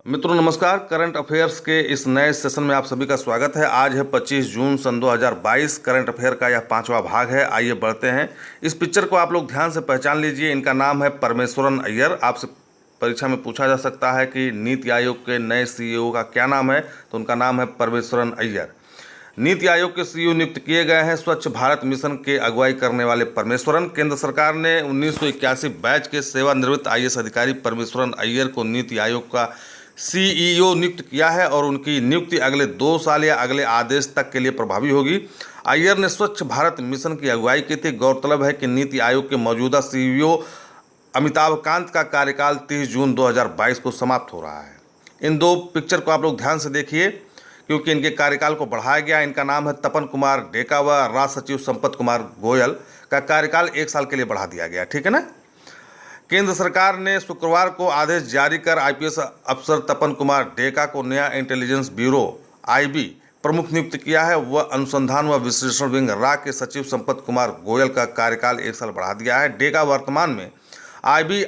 मित्रों नमस्कार। Current affairs के इस नए सेशन में आप सभी का स्वागत है। आज है 25 जून सन 2022। करंट अफेयर का यह 5वां भाग है। आइए बढ़ते हैं। इस पिक्चर को आप लोग ध्यान से पहचान लीजिए। इनका नाम है परमेश्वरन अय्यर। आपसे परीक्षा में पूछा जा सकता है कि नीति आयोग के नए सीईओ का क्या नाम है, तो उनका नाम है परमेश्वरन अय्यर। नीति आयोग के सीईओ नियुक्त किए गए हैं स्वच्छ भारत मिशन के अगुवाई करने वाले परमेश्वरन। केंद्र सरकार ने 1981 बैच के सेवानिवृत्त आईएएस अधिकारी परमेश्वरन अय्यर को नीति आयोग का सीईओ नियुक्त किया है और उनकी नियुक्ति अगले 2 साल या अगले आदेश तक के लिए प्रभावी होगी। अय्यर ने स्वच्छ भारत मिशन की अगुवाई की थी। गौरतलब है कि नीति आयोग के मौजूदा सीईओ अमिताभ कांत का कार्यकाल 30 जून 2022 को समाप्त हो रहा है। इन दो पिक्चर को आप लोग ध्यान से देखिए क्योंकि इनके कार्यकाल को बढ़ाया गया। इनका नाम है तपन कुमार डेका व राज्य सचिव संपत कुमार गोयल का कार्यकाल 1 साल के लिए बढ़ा दिया गया। ठीक है ना। केंद्र सरकार ने शुक्रवार को आदेश जारी कर आईपीएस अफसर तपन कुमार डेका को नया इंटेलिजेंस ब्यूरो आईबी प्रमुख नियुक्त किया है। वह अनुसंधान व विश्लेषण विंग रा के सचिव संपत कुमार गोयल का कार्यकाल 1 साल बढ़ा दिया है। डेका वर्तमान में आईबी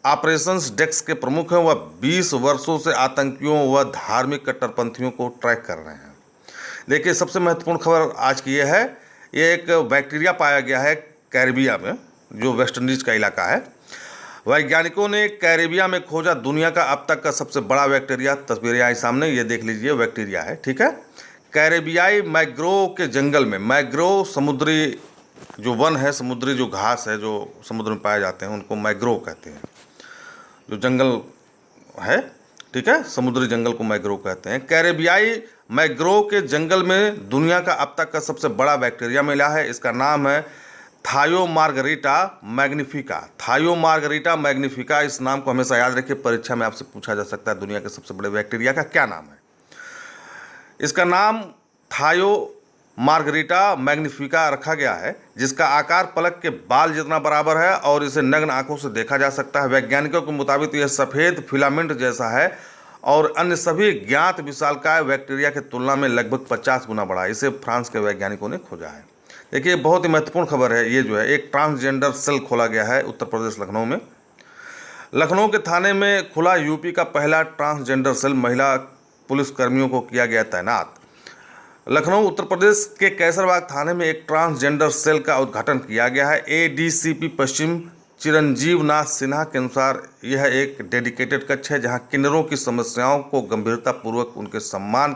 ऑपरेशंस डेस्क के प्रमुख हैं। वह 20 वर्षों से आतंकियों व धार्मिक कट्टरपंथियों को ट्रैक कर रहे हैं। देखिए, सबसे महत्वपूर्ण खबर आज की यह है, ये एक बैक्टीरिया पाया गया है कैरिबिया में, जो वेस्ट इंडीज का इलाका है। वैज्ञानिकों ने कैरिबिया में खोजा दुनिया का अब तक का सबसे बड़ा बैक्टीरिया। तस्वीरें आई सामने, ये देख लीजिए, बैक्टीरिया है। ठीक है। कैरिबियाई मैंग्रोव के जंगल में, मैंग्रोव समुद्री जो वन है, समुद्री जो घास है जो समुद्र में पाए जाते हैं, उनको मैंग्रोव कहते हैं। जो जंगल है, ठीक है, समुद्री जंगल को मैंग्रोव कहते हैं। कैरिबियाई मैंग्रोव के जंगल में दुनिया का अब तक का सबसे बड़ा बैक्टीरिया मिला है। इसका नाम है थायोमार्गरिटा मैग्निफिका। थायोमार्गरिटा मैग्निफिका, इस नाम को हमेशा याद रखिए। परीक्षा में आपसे पूछा जा सकता है दुनिया के सबसे बड़े बैक्टीरिया का क्या नाम है। इसका नाम थायोमार्गरिटा मैग्निफिका रखा गया है, जिसका आकार पलक के बाल जितना बराबर है और इसे नग्न आंखों से देखा जा सकता है। वैज्ञानिकों के मुताबिक यह सफ़ेद फिलामेंट जैसा है और अन्य सभी ज्ञात विशालकाय बैक्टीरिया की तुलना में लगभग 50 गुना बड़ा है। इसे फ्रांस के वैज्ञानिकों ने खोजा है। देखिए, बहुत ही महत्वपूर्ण खबर है। ये जो है, एक ट्रांसजेंडर सेल खोला गया है उत्तर प्रदेश लखनऊ में। लखनऊ के थाने में खुला यूपी का पहला ट्रांसजेंडर सेल। महिला पुलिसकर्मियों को किया गया तैनात। लखनऊ उत्तर प्रदेश के कैसरबाग थाने में एक ट्रांसजेंडर सेल का उद्घाटन किया गया है। एडीसीपी पश्चिम चिरंजीव नाथ सिन्हा के अनुसार यह एक डेडिकेटेड कक्ष है जहां किन्नरों की समस्याओं को गंभीरतापूर्वक उनके सम्मान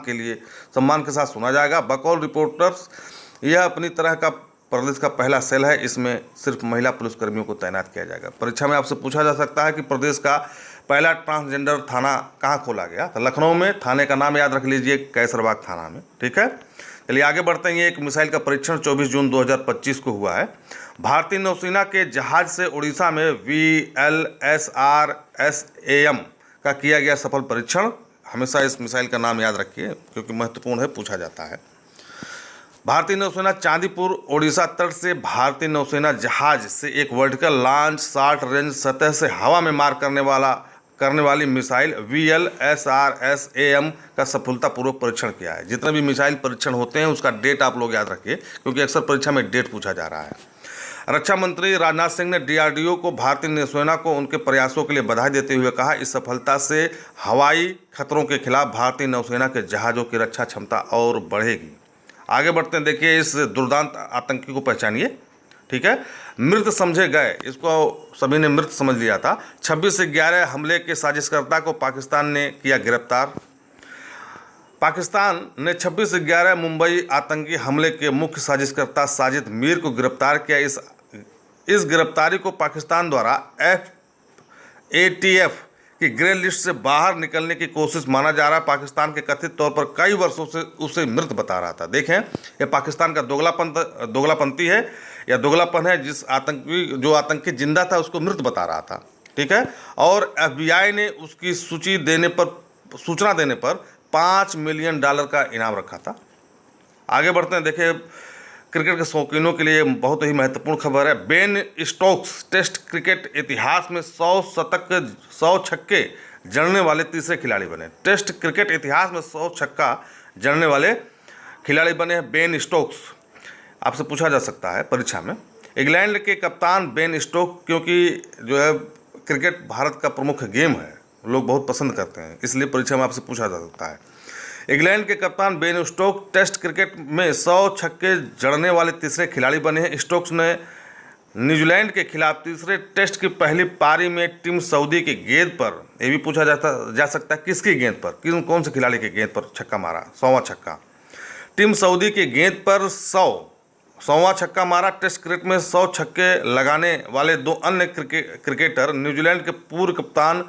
के साथ सुना जाएगा। बकौल रिपोर्टर्स, यह अपनी तरह का प्रदेश का पहला सेल है। इसमें सिर्फ महिला पुलिसकर्मियों को तैनात किया जाएगा। परीक्षा में आपसे पूछा जा सकता है कि प्रदेश का पहला ट्रांसजेंडर थाना कहाँ खोला गया, तो लखनऊ में। थाने का नाम याद रख लीजिए, कैसरबाग थाना में। ठीक है। चलिए आगे बढ़ते हैं। ये एक मिसाइल का परीक्षण 24 जून 2025 को हुआ है। भारतीय नौसेना के जहाज से उड़ीसा में VLSRSAM का किया गया सफल परीक्षण। हमेशा इस मिसाइल का नाम याद रखिए क्योंकि महत्वपूर्ण है, पूछा जाता है। भारतीय नौसेना चांदीपुर ओडिशा तट से भारतीय नौसेना जहाज से एक वर्टिकल लॉन्च शॉर्ट रेंज सतह से हवा में मार करने वाली मिसाइल VLSRSAM का सफलतापूर्वक परीक्षण किया है। जितने भी मिसाइल परीक्षण होते हैं उसका डेट आप लोग याद रखिए क्योंकि अक्सर परीक्षा में डेट पूछा जा रहा है। रक्षा मंत्री राजनाथ सिंह ने DRDO को भारतीय नौसेना को उनके प्रयासों के लिए बधाई देते हुए कहा, इस सफलता से हवाई खतरों के खिलाफ भारतीय नौसेना के जहाज़ों की रक्षा क्षमता और बढ़ेगी। आगे बढ़ते हैं। देखिए, इस दुर्दांत आतंकी को पहचानिए। ठीक है। मृत समझे गए, इसको सभी ने मृत समझ लिया था। 26/11 हमले के साजिशकर्ता को पाकिस्तान ने किया गिरफ्तार। पाकिस्तान ने 26/11 मुंबई आतंकी हमले के मुख्य साजिशकर्ता साजिद मीर को गिरफ्तार किया। इस गिरफ्तारी को पाकिस्तान द्वारा ATF कि ग्रे लिस्ट से बाहर निकलने की कोशिश माना जा रहा है। पाकिस्तान के कथित तौर पर कई वर्षों से उसे मृत बता रहा था। देखें, यह पाकिस्तान का दोगलापंती है या दोगलापन है। जो आतंकी जिंदा था उसको मृत बता रहा था। ठीक है। और FBI ने उसकी सूचना देने पर $5 मिलियन का इनाम रखा था। आगे बढ़ते हैं। देखिए, क्रिकेट के शौकीनों के लिए बहुत ही महत्वपूर्ण खबर है। बेन स्टोक्स टेस्ट क्रिकेट इतिहास में 100 छक्के जड़ने वाले तीसरे खिलाड़ी बने। टेस्ट क्रिकेट इतिहास में 100 छक्का जड़ने वाले खिलाड़ी बने हैं बेन स्टोक्स। आपसे पूछा जा सकता है परीक्षा में, इंग्लैंड के कप्तान बेन स्टोक्स, क्योंकि जो है क्रिकेट भारत का प्रमुख गेम है, लोग बहुत पसंद करते हैं, इसलिए परीक्षा में आपसे पूछा जा सकता है। इंग्लैंड के कप्तान बेन स्टोक्स टेस्ट क्रिकेट में 100 छक्के जड़ने वाले तीसरे खिलाड़ी बने हैं। स्टोक्स ने न्यूजीलैंड के खिलाफ तीसरे टेस्ट की पहली पारी में टीम सऊदी की गेंद पर, यह भी पूछा जा सकता है किसकी गेंद पर, कौन से खिलाड़ी की गेंद पर छक्का मारा, 100वां छक्का। टीम सऊदी की गेंद पर 100वां छक्का मारा। टेस्ट क्रिकेट में 100 छक्के लगाने वाले दो अन्य क्रिकेटर न्यूजीलैंड के पूर्व कप्तान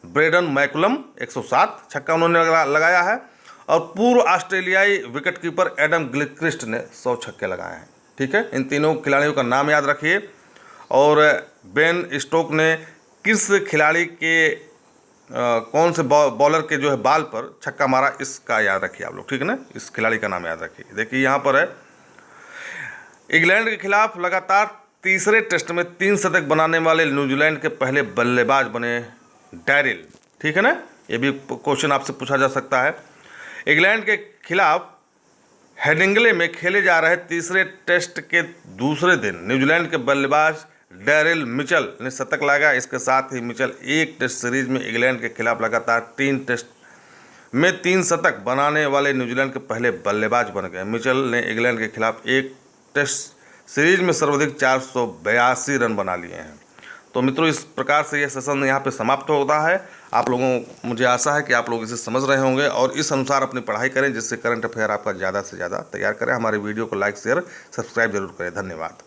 ब्रेंडन मैकुलम 107 छक्का उन्होंने लगाया है, और पूर्व ऑस्ट्रेलियाई विकेटकीपर एडम गिलक्रिस्ट ने 100 छक्के लगाए हैं। ठीक है, इन तीनों खिलाड़ियों का नाम याद रखिए। और बेन स्टोक ने किस खिलाड़ी के कौन से बॉलर के जो है बाल पर छक्का मारा, इसका याद रखिए आप लोग। ठीक है ना, इस खिलाड़ी का नाम याद रखिए। देखिए यहाँ पर है, इंग्लैंड के खिलाफ लगातार तीसरे टेस्ट में 3 शतक बनाने वाले न्यूजीलैंड के पहले बल्लेबाज बने डैरिल। ठीक है ना, ये भी क्वेश्चन आपसे पूछा जा सकता है। इंग्लैंड के खिलाफ हेडिंगले में खेले जा रहे तीसरे टेस्ट के दूसरे दिन न्यूजीलैंड के बल्लेबाज डैरिल मिचेल ने शतक लगाया। इसके साथ ही मिचेल एक टेस्ट सीरीज में इंग्लैंड के खिलाफ लगातार 3 टेस्ट में 3 शतक बनाने वाले न्यूजीलैंड के पहले बल्लेबाज बन गए। मिचेल ने इंग्लैंड के खिलाफ एक टेस्ट सीरीज में सर्वाधिक 482 रन बना लिए हैं। तो मित्रों, इस प्रकार से यह सेशन यहाँ पे समाप्त होता है। आप लोगों, मुझे आशा है कि आप लोग इसे समझ रहे होंगे और इस अनुसार अपनी पढ़ाई करें, जिससे करंट अफेयर आपका ज़्यादा से ज़्यादा तैयार करें। हमारे वीडियो को लाइक, शेयर, सब्सक्राइब जरूर करें। धन्यवाद।